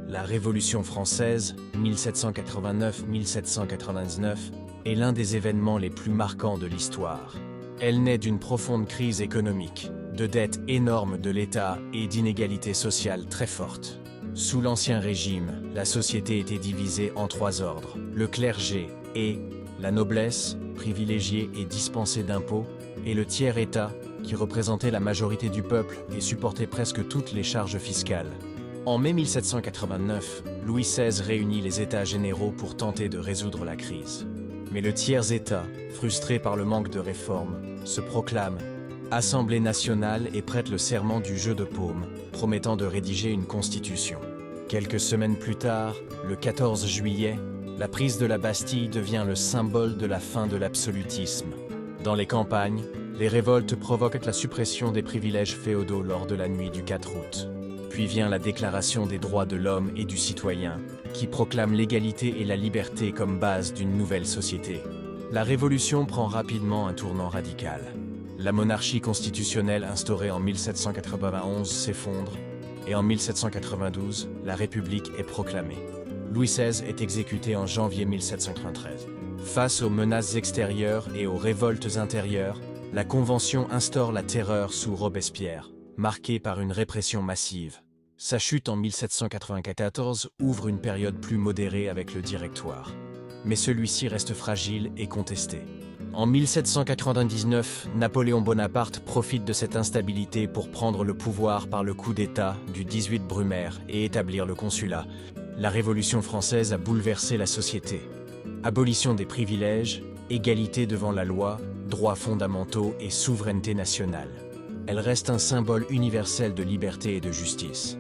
La Révolution française, 1789-1799, est l'un des événements les plus marquants de l'histoire. Elle naît d'une profonde crise économique, de dettes énormes de l'État et d'inégalités sociales très fortes. Sous l'Ancien Régime, la société était divisée en trois ordres, le clergé et la noblesse, privilégiée et dispensée d'impôts, et le tiers-État, qui représentait la majorité du peuple et supportait presque toutes les charges fiscales. En mai 1789, Louis XVI réunit les États généraux pour tenter de résoudre la crise. Mais le tiers-État, frustré par le manque de réformes, se proclame Assemblée nationale et prête le serment du jeu de paume, promettant de rédiger une constitution. Quelques semaines plus tard, le 14 juillet, la prise de la Bastille devient le symbole de la fin de l'absolutisme. Dans les campagnes, les révoltes provoquent la suppression des privilèges féodaux lors de la nuit du 4 août. Puis vient la Déclaration des droits de l'homme et du citoyen, qui proclame l'égalité et la liberté comme base d'une nouvelle société. La Révolution prend rapidement un tournant radical. La monarchie constitutionnelle instaurée en 1791 s'effondre, et en 1792, la République est proclamée. Louis XVI est exécuté en janvier 1793. Face aux menaces extérieures et aux révoltes intérieures, la Convention instaure la terreur sous Robespierre, marquée par une répression massive. Sa chute en 1794 ouvre une période plus modérée avec le Directoire. Mais celui-ci reste fragile et contesté. En 1799, Napoléon Bonaparte profite de cette instabilité pour prendre le pouvoir par le coup d'État du 18 Brumaire et établir le consulat. La Révolution française a bouleversé la société. Abolition des privilèges, égalité devant la loi, droits fondamentaux et souveraineté nationale. Elle reste un symbole universel de liberté et de justice.